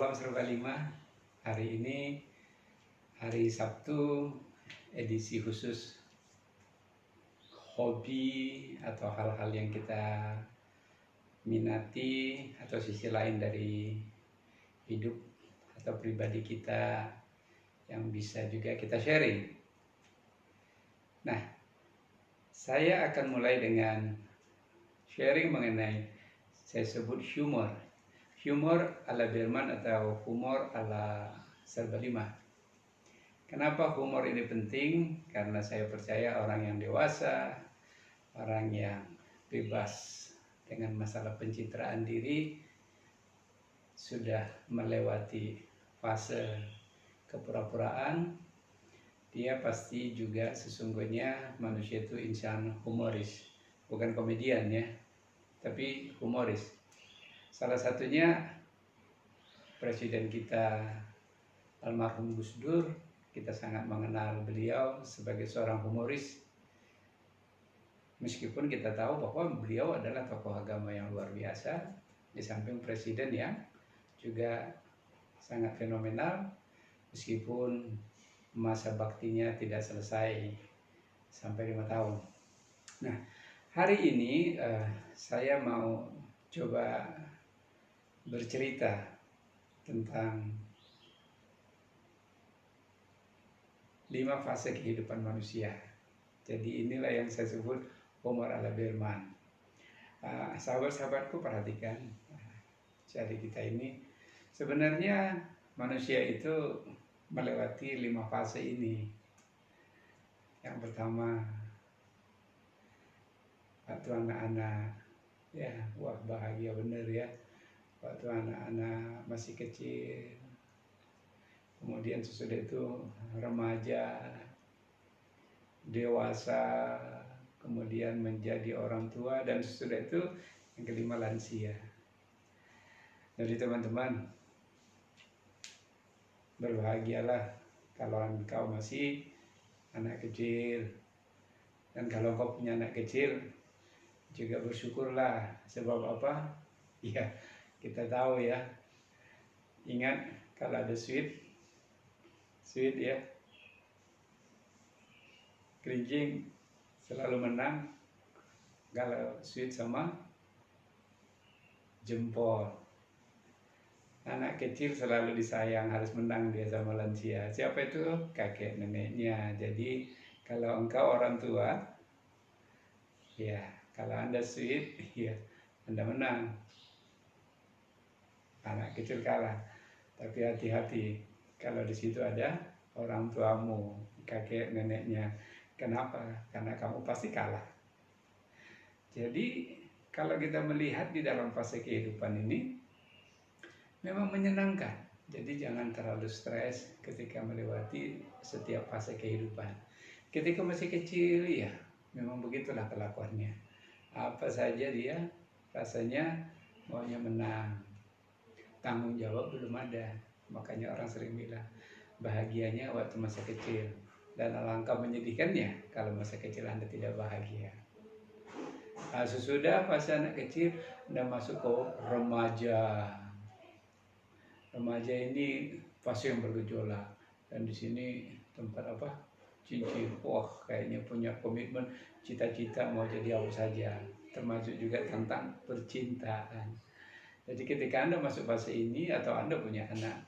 Salam Serba 5. Hari ini hari Sabtu, edisi khusus hobi atau hal-hal yang kita minati atau sisi lain dari hidup atau pribadi kita yang bisa juga kita sharing. Nah, saya akan mulai dengan sharing mengenai saya sebut humor. Humor ala Berman atau humor ala Serba 5. Kenapa humor ini penting? Karena saya percaya orang yang dewasa, orang yang bebas dengan masalah pencitraan diri sudah melewati fase kepura-puraan. Dia pasti juga sesungguhnya manusia itu insan humoris, bukan komedian ya, tapi humoris. Salah satunya Presiden kita almarhum Gus Dur, kita sangat mengenal beliau sebagai seorang humoris. Meskipun kita tahu bahwa beliau adalah tokoh agama yang luar biasa, di samping presiden yang juga sangat fenomenal, meskipun masa baktinya tidak selesai sampai 5 tahun. Nah, hari ini saya mau coba bercerita tentang 5 fase kehidupan manusia. Jadi inilah yang saya sebut humor ala Berman. Sahabat-sahabatku perhatikan, jadi kita ini sebenarnya manusia itu melewati 5 fase ini. Yang pertama, waktu anak-anak, ya wah bahagia bener ya. Waktu anak-anak masih kecil, kemudian sesudah itu remaja, dewasa, kemudian menjadi orang tua, dan sesudah itu yang kelima lansia. Jadi teman-teman, berbahagialah kalau engkau masih anak kecil, dan kalau engkau punya anak kecil juga bersyukurlah. Sebab apa? Ya, kita tahu ya, ingat kalau ada sweet ya, kerincing selalu menang kalau sweet sama jempol. Anak kecil selalu disayang, harus menang dia sama lansia. Siapa itu? Kakek neneknya. Jadi kalau engkau orang tua, ya kalau Anda sweet, ya Anda menang. Anak kecil kalah. Tapi hati-hati kalau di situ ada orang tuamu, kakek neneknya. Kenapa? Karena kamu pasti kalah. Jadi kalau kita melihat di dalam fase kehidupan ini memang menyenangkan. Jadi jangan terlalu stres ketika melewati setiap fase kehidupan. Ketika masih kecil ya memang begitulah kelakuannya. Apa saja dia rasanya maunya menang. Tanggung jawab belum ada. Makanya orang sering bilang bahagianya waktu masa kecil, dan alangkah menyedihkannya kalau masa kecil Anda tidak bahagia. Nah, sesudah fase anak kecil Anda masuk ke remaja. Remaja ini fase yang bergejolak, dan di sini tempat apa? Cincin. Wah, kayaknya punya komitmen, cita-cita mau jadi apa saja, termasuk juga tentang percintaan. Jadi ketika Anda masuk fase ini atau Anda punya anak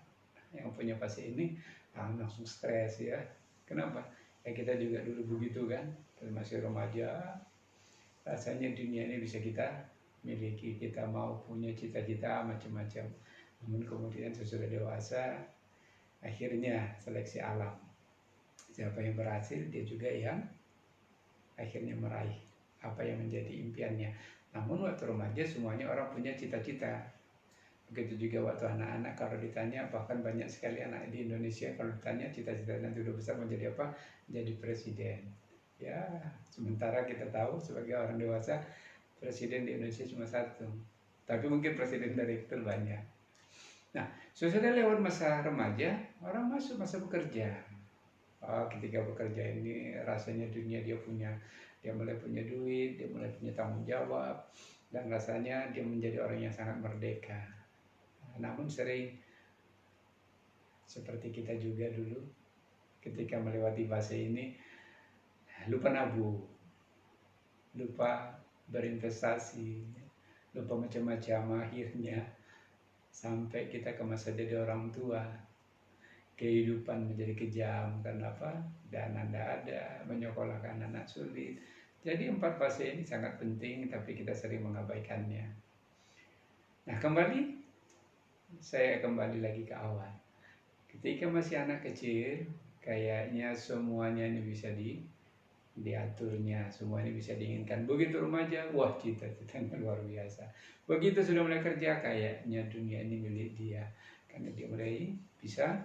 yang punya fase ini, langsung stres ya. Kenapa? Ya kita juga dulu begitu kan, kita masih remaja, rasanya dunia ini bisa kita miliki, kita mau punya cita-cita macam-macam. Namun kemudian sesudah dewasa, akhirnya seleksi alam. Siapa yang berhasil, dia juga yang akhirnya meraih apa yang menjadi impiannya. Namun waktu remaja semuanya orang punya cita-cita. Begitu juga waktu anak-anak, kalau ditanya, bahkan banyak sekali anak di Indonesia kalau ditanya cita-cita nanti udah besar menjadi apa? Jadi presiden. Ya, sementara kita tahu sebagai orang dewasa, presiden di Indonesia cuma satu. Tapi mungkin presiden direktur banyak. Nah, sesudah lewat masa remaja, orang masuk masa bekerja. Ketika bekerja ini rasanya dunia dia mulai punya duit, dia mulai punya tanggung jawab, dan rasanya dia menjadi orang yang sangat merdeka. Namun sering Seperti kita juga dulu ketika melewati fase ini, lupa nabung, lupa berinvestasi, lupa macam-macam, akhirnya sampai kita ke masa jadi orang tua, kehidupan menjadi kejam. Kenapa? Dana tidak ada, menyekolahkan anak sulit. Jadi 4 fase ini sangat penting, tapi kita sering mengabaikannya. Nah, saya kembali lagi ke awal. Ketika masih anak kecil, kayaknya semuanya ini bisa diaturnya, semuanya bisa diinginkan. Begitu remaja, wah cita-citanya luar biasa. Begitu sudah mulai kerja, kayaknya dunia ini milik dia, karena dia mulai bisa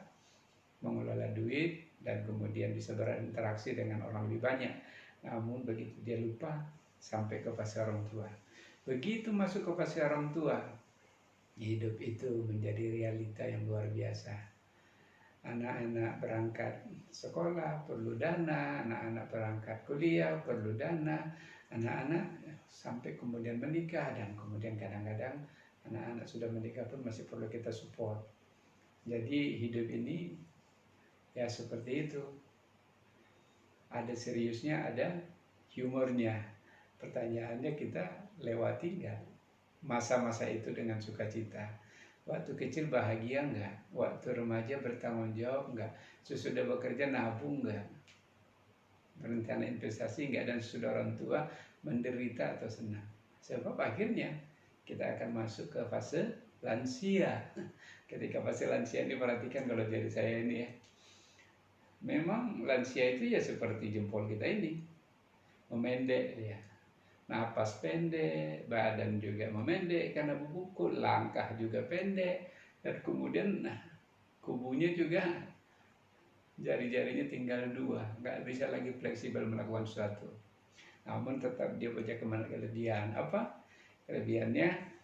mengelola duit dan kemudian bisa berinteraksi dengan orang lebih banyak. Namun begitu dia lupa sampai ke fase orang tua. Begitu masuk ke fase orang tua, hidup itu menjadi realita yang luar biasa. Anak-anak berangkat sekolah perlu dana, anak-anak berangkat kuliah perlu dana, anak-anak sampai kemudian menikah, dan kemudian kadang-kadang anak-anak sudah menikah pun masih perlu kita support. Jadi hidup ini ya seperti itu. Ada seriusnya, ada humornya. Pertanyaannya, kita lewati nggak masa-masa itu dengan sukacita? Waktu kecil bahagia nggak? Waktu remaja bertanggung jawab nggak? Sesudah bekerja nabung nggak? Berencana investasi nggak? Dan sesudah orang tua menderita atau senang? Sebab akhirnya kita akan masuk ke fase lansia. Ketika fase lansia ini, perhatikan kalau jadi saya ini ya, memang lansia itu ya seperti jempol kita ini, memendek ya. Napas pendek, badan juga memendek karena bubuk, langkah juga pendek, dan kemudian kubunya juga jari-jarinya tinggal 2, nggak bisa lagi fleksibel melakukan sesuatu. Namun tetap dia punya kelebihan. Apa kelebihannya?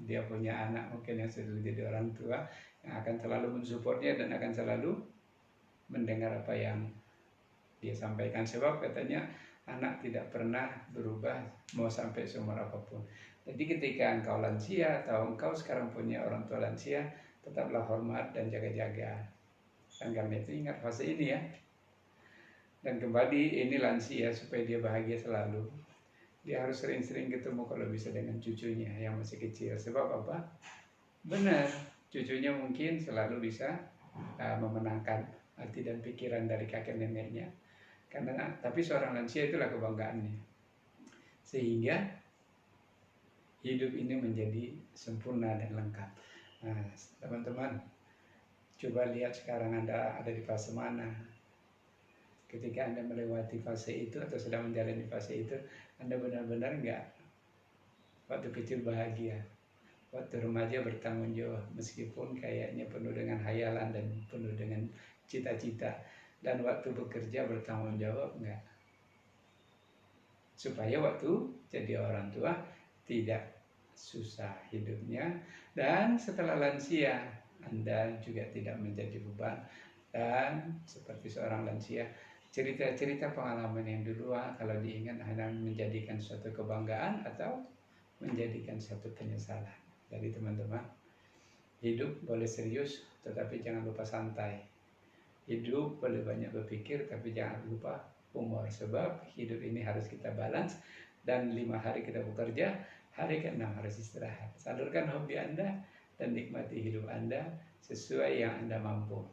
Dia punya anak mungkin yang sudah jadi orang tua, yang akan selalu mensupportnya dan akan selalu mendengar apa yang dia sampaikan. Sebab katanya anak tidak pernah berubah mau sampai seumur apapun. Jadi ketika engkau lansia atau engkau sekarang punya orang tua lansia, tetaplah hormat dan jaga-jaga. Dan karena itu ingat fase ini ya. Dan kembali, ini lansia supaya dia bahagia selalu. Dia harus sering-sering ketemu kalau bisa dengan cucunya yang masih kecil. Sebab apa? Benar, cucunya mungkin selalu bisa memenangkan hati dan pikiran dari kakek neneknya. Tapi seorang lansia itulah kebanggaannya. Sehingga hidup ini menjadi sempurna dan lengkap. Nah, teman-teman, coba lihat sekarang Anda ada di fase mana. Ketika Anda melewati fase itu atau sedang menjalani fase itu, Anda benar-benar enggak waktu kecil bahagia, waktu remaja bertanggung jawab, meskipun kayaknya penuh dengan hayalan dan penuh dengan cita-cita, dan waktu bekerja bertanggung jawab enggak, supaya waktu jadi orang tua tidak susah hidupnya, dan setelah lansia Anda juga tidak menjadi beban. Dan seperti seorang lansia, cerita-cerita pengalaman yang dulu kalau diingat hanya menjadikan suatu kebanggaan atau menjadikan suatu penyesalan. Jadi teman-teman, hidup boleh serius tetapi jangan lupa santai. Hidup boleh banyak berpikir, tapi jangan lupa humor. Sebab hidup ini harus kita balance. Dan 5 hari kita bekerja, hari ke-6 harus istirahat. Salurkan hobi Anda dan nikmati hidup Anda sesuai yang Anda mampu.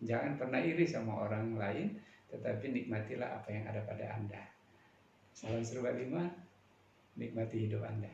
Jangan pernah iri sama orang lain, tetapi nikmatilah apa yang ada pada Anda. Salam Serba 5, nikmati hidup Anda.